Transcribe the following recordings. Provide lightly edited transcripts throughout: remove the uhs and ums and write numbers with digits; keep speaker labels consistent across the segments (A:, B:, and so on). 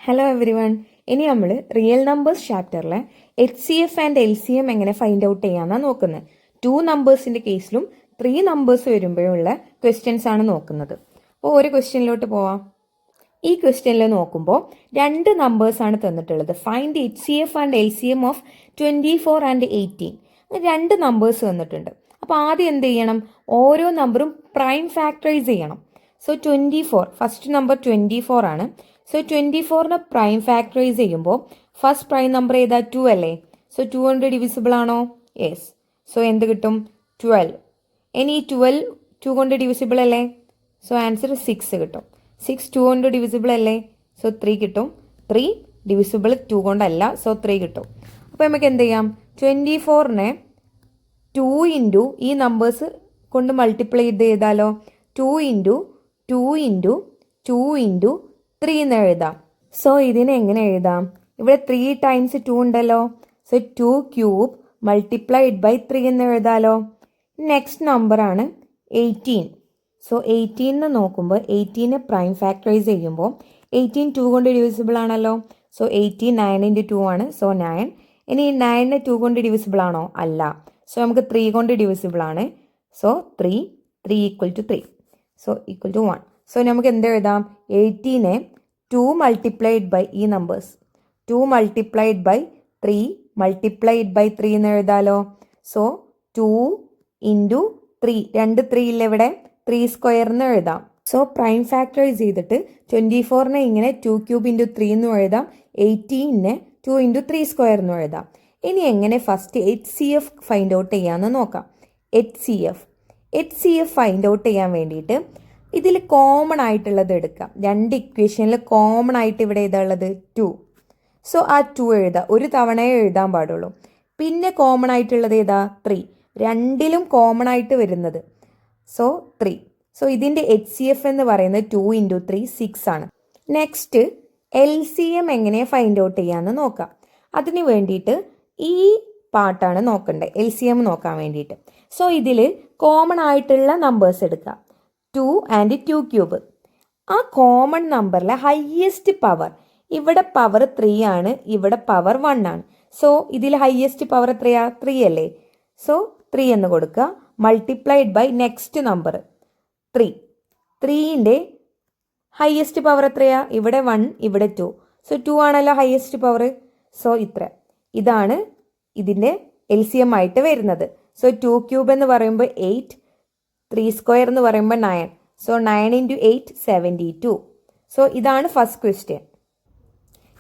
A: Hello every one. ഇനി നമ്മൾ real numbers ചാപ്റ്ററിലെ HCF ആൻഡ് LCM എങ്ങനെ ഫൈൻഡ് ഔട്ട് ചെയ്യാമെന്നാണ് നോക്കുന്നത്. 2 നമ്പേഴ്സിൻ്റെ കേസിലും 3 നമ്പേഴ്സ് വരുമ്പോഴുള്ള ക്വസ്റ്റ്യൻസ് ആണ് നോക്കുന്നത്. അപ്പോൾ ഒരു ക്വസ്റ്റ്യനിലോട്ട് പോവാം. ഈ ക്വസ്റ്റ്യനിൽ നോക്കുമ്പോൾ 2 നമ്പേഴ്സാണ് തന്നിട്ടുള്ളത്. Find HCF and LCM of 24 and 18. 2 numbers തന്നിട്ടുണ്ട്. അപ്പോൾ ആദ്യം എന്ത് ചെയ്യണം? ഓരോ നമ്പറും പ്രൈം ഫാക്ടറൈസ് ചെയ്യണം. സോ 24, ഫസ്റ്റ് നമ്പർ 24 ആണ്. സോ 24നെ പ്രൈം ഫാക്ടറൈസ് ചെയ്യുമ്പോൾ ഫസ്റ്റ് പ്രൈം നമ്പർ ഏതാ? 2 അല്ലേ? സോ 2 കൊണ്ട് ഡിവിസിബിൾ ആണോ? യെസ്. സോ എന്ത് കിട്ടും? 12. ഇനി 12 2 കൊണ്ട് ഡിവിസിബിൾ അല്ലേ? സോ ആൻസർ 6 കിട്ടും. 6 2 കൊണ്ട് ഡിവിസിബിൾ അല്ലേ? സോ 3 കിട്ടും. 3 ഡിവിസിബിൾ 2 കൊണ്ടല്ല, സോ 3 കിട്ടും. അപ്പോൾ നമുക്ക് എന്ത് ചെയ്യാം? 24നെ 2 ഇൻറ്റു ഈ നമ്പേഴ്സ് കൊണ്ട് മൾട്ടിപ്ലൈ ചെയ്താലോ? 2 ഇൻറ്റു 2 ഇൻറ്റു 2 ഇൻറ്റു 3 എന്ന് എഴുതാം. സോ ഇതിനെ എങ്ങനെ എഴുതാം? ഇവിടെ 3 ടൈംസ് 2 ഉണ്ടല്ലോ. സോ 2 ക്യൂബ് മൾട്ടിപ്ലൈഡ് ബൈ 3 എന്ന് എഴുതാലോ. നെക്സ്റ്റ് നമ്പറാണ് 18. സോ 18 നോക്കുമ്പോൾ 18 പ്രൈം ഫാക്ടറൈസ് ചെയ്യുമ്പോൾ 18 2 കൊണ്ട് ഡിവിസിബിൾ ആണല്ലോ. സോ 18 9 ഇൻറ്റു 2 ആണ്. സോ 9. ഇനി 9 2 കൊണ്ട് ഡിവിസിബിൾ ആണോ? അല്ല. സോ നമുക്ക് 3 കൊണ്ട് ഡിവിസിബിൾ ആണ്. So 3 equal to 3. So equal to 1. So നമുക്ക് എന്ത് എഴുതാം? 18നെ 2 മൾട്ടിപ്ലൈഡ് ബൈ ഈ numbers 2 multiplied by 3 multiplied by 3 എന്ന് എഴുതാലോ. സോ 2 ഇൻറ്റു 3, 2 3 ഇല്ല ഇവിടെ, 3 സ്ക്വയർ എന്ന് എഴുതാം. സോ പ്രൈം ഫാക്ടറൈസ് ചെയ്തിട്ട് 24നെ ഇങ്ങനെ 2 ക്യൂബ് ഇൻറ്റു 3 എന്ന് എഴുതാം. 18നെ 2 ഇൻറ്റു 3 സ്ക്വയർ എന്ന് എഴുതാം. ഇനി എങ്ങനെ ഫസ്റ്റ് HCF ഫൈൻഡ് ഔട്ട് ചെയ്യാമെന്ന് നോക്കാം. HCF ഫൈൻഡ് ഔട്ട് ചെയ്യാൻ വേണ്ടിയിട്ട് ഇതിൽ കോമൺ ആയിട്ടുള്ളത് എടുക്കാം. 2 ഇക്വേഷനിൽ കോമൺ ആയിട്ട് ഇവിടെ ഏതാ ഉള്ളത്? 2. സോ ആ 2 എഴുതാം. ഒരു തവണയേ എഴുതാൻ പാടുള്ളൂ. പിന്നെ കോമൺ ആയിട്ടുള്ളത് ഏതാ? 3. രണ്ടിലും കോമൺ ആയിട്ട് വരുന്നത്. സോ 3. സോ ഇതിൻ്റെ HCF എന്ന് പറയുന്നത് 2 ഇൻറ്റു 3 6 ആണ്. നെക്സ്റ്റ് LCM എങ്ങനെ ഫൈൻഡ് ഔട്ട് ചെയ്യാമെന്ന് നോക്കാം. അതിന് വേണ്ടിയിട്ട് ഈ പാർട്ടാണ് നോക്കേണ്ടത്, LCM നോക്കാൻ വേണ്ടിയിട്ട്. സോ ഇതിൽ കോമൺ ആയിട്ടുള്ള നമ്പേഴ്സ് എടുക്കാം. 2 ആൻഡ് 2 ക്യൂബ്. ആ കോമൺ നമ്പറിലെ ഹയ്യസ്റ്റ് പവർ, ഇവിടെ പവർ 3 ആണ്, ഇവിടെ പവർ 1 ആണ്. സോ ഇതിൽ ഹയ്യസ്റ്റ് പവർ എത്രയാ? 3 അല്ലേ? സോ 3 എന്ന് കൊടുക്കുക. Multiplied by next number 3. 3ൻ്റെ ഹയ്യസ്റ്റ് പവർ എത്രയാ? ഇവിടെ 1, ഇവിടെ 2. സോ 2 ആണല്ലോ ഹയ്യസ്റ്റ് പവർ. സോ ഇതാണ് ഇതിൻ്റെ LCM ആയിട്ട് വരുന്നത്. സോ 2 ക്യൂബ് എന്ന് പറയുമ്പോൾ 8, 3 സ്ക്വയർ എന്ന് പറയുമ്പോൾ 9. So 9 into 8 72. സോ ഇതാണ് ഫസ്റ്റ് ക്വസ്റ്റ്യൻ.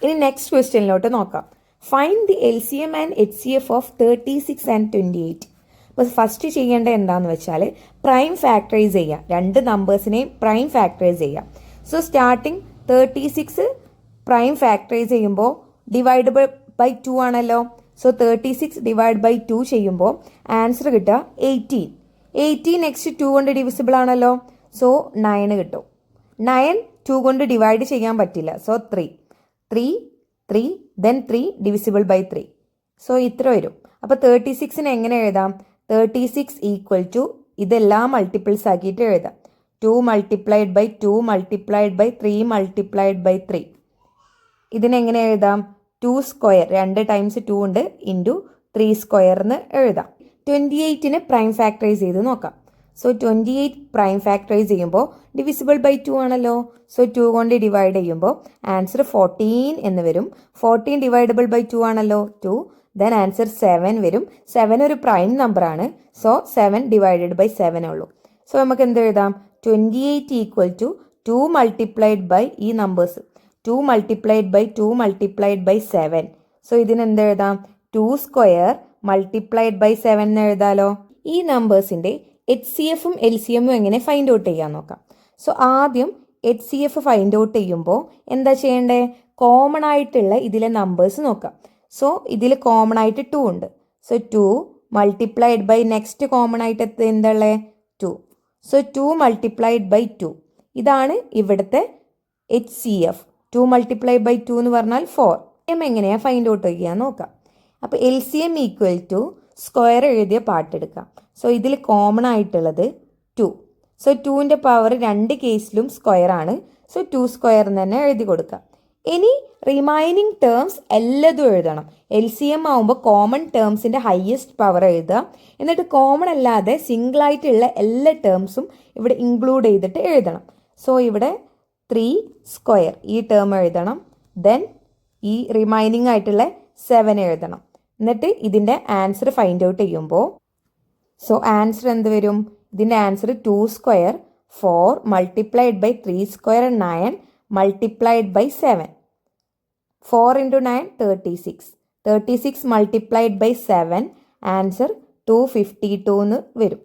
A: ഇനി നെക്സ്റ്റ് ക്വസ്റ്റ്യനിലോട്ട് നോക്കാം. Find the LCM and HCF of 36 and 28. അപ്പോൾ ഫസ്റ്റ് ചെയ്യേണ്ട എന്താണെന്ന് വെച്ചാൽ പ്രൈം ഫാക്ടറൈസ് ചെയ്യാം. 2 നമ്പേഴ്സിനെയും പ്രൈം ഫാക്ടറൈസ് ചെയ്യാം. സോ സ്റ്റാർട്ടിങ് 36 പ്രൈം ഫാക്ടറൈസ് ചെയ്യുമ്പോൾ ഡിവൈഡബിൾ ബൈ 2 ആണല്ലോ. സോ 36 ഡിവൈഡ് ബൈ 2 ചെയ്യുമ്പോൾ ആൻസർ കിട്ടുക 18. 18 നെക്സ്റ്റ് 2 കൊണ്ട് ഡിവിസിബിൾ ആണല്ലോ. സോ 9 കിട്ടും. 9 2 കൊണ്ട് ഡിവൈഡ് ചെയ്യാൻ പറ്റില്ല. So 3 then 3 divisible by 3. So ഇത്ര വരും. അപ്പോൾ 36നെ എങ്ങനെ എഴുതാം? 36 ഈക്വൽ ടു ഇതെല്ലാം മൾട്ടിപ്പിൾസ് ആക്കിയിട്ട് എഴുതാം. 2 multiplied by 2 multiplied by 3 multiplied by 3. ഇതിനെങ്ങനെ എഴുതാം? 2 സ്ക്വയർ, 2 ടൈംസ് 2 ഉണ്ട്, ഇൻറ്റു 3 സ്ക്വയർ എന്ന് എഴുതാം. 28നെ പ്രൈം ഫാക്ടറൈസ് ചെയ്ത് നോക്കാം. സോ 28 പ്രൈം ഫാക്ടറൈസ് ചെയ്യുമ്പോൾ ഡിവിസിബിൾ ബൈ 2 ആണല്ലോ. സോ 2 കൊണ്ട് ഡിവൈഡ് ചെയ്യുമ്പോൾ ആൻസർ 14 എന്ന് വരും. 14 ഡിവൈഡബിൾ ബൈ 2 ആണല്ലോ, 2. ദെൻ ആൻസർ 7 വരും. 7 ഒരു പ്രൈം നമ്പറാണ്. സോ 7 ഡിവൈഡഡ് ബൈ 7 ഉള്ളൂ. സോ നമുക്ക് എന്ത് എഴുതാം? 28 ഈക്വൽ ടു 2 മൾട്ടിപ്ലൈഡ് ബൈ ഈ numbers 2 multiplied by 2 multiplied by 7. So ഇതിനെന്ത് എഴുതാം? 2 സ്ക്വയർ മൾട്ടിപ്ലൈഡ് ബൈ 7 എന്ന് എഴുതാലോ. ഈ നമ്പേഴ്സിൻ്റെ HCFും LCMും എങ്ങനെ ഫൈൻഡ് ഔട്ട് ചെയ്യാൻ നോക്കാം. സോ ആദ്യം HCF ഫൈൻഡ് ഔട്ട് ചെയ്യുമ്പോൾ എന്താ ചെയ്യേണ്ടേ? കോമൺ ആയിട്ടുള്ള ഇതിലെ നമ്പേഴ്സ് നോക്കാം. സോ ഇതിൽ കോമൺ ആയിട്ട് 2 ഉണ്ട്. So 2 multiplied by next common ആയിട്ട് എന്താ ഉള്ളത്? 2. So 2 multiplied by 2. ഇതാണ് ഇവിടുത്തെ HCF. 2 മൾട്ടിപ്ലൈഡ് ബൈ 2 എന്ന് പറഞ്ഞാൽ 4. എങ്ങനെയാണ് ഫൈൻഡ് ഔട്ട് ചെയ്യാൻ നോക്കാം. അപ്പോൾ LCM ഈക്വൽ ടു സ്ക്വയർ എഴുതിയ പാർട്ട് എടുക്കാം. സോ ഇതിൽ കോമൺ ആയിട്ടുള്ളത് 2. സോ 2ൻ്റെ പവർ 2 കേസിലും സ്ക്വയർ ആണ്. സോ 2 സ്ക്വയർ എന്ന് തന്നെ എഴുതി കൊടുക്കാം. ഇനി റിമൈനിങ് ടേംസ് എല്ലാതും എഴുതണം. LCM ആവുമ്പോൾ കോമൺ ടേംസിൻ്റെ ഹയസ്റ്റ് പവർ എഴുതുക. എന്നിട്ട് കോമൺ അല്ലാതെ സിംഗിളായിട്ടുള്ള എല്ലാ ടേംസും ഇവിടെ ഇൻക്ലൂഡ് ചെയ്തിട്ട് എഴുതണം. സോ ഇവിടെ 3² ഈ ടേം എഴുതണം. ദെൻ ഈ റിമൈനിങ് ആയിട്ടുള്ള 7 എഴുതണം. എന്നിട്ട് ഇതിൻ്റെ ആൻസർ ഫൈൻഡ് ഔട്ട് ചെയ്യുമ്പോൾ സോ ആൻസർ എന്ത് വരും? ഇതിൻ്റെ answer 2² 4 multiplied by 3² 9 multiplied by 7. 4 into 9 36. 36 multiplied by 7 answer 252 എന്ന് വരും.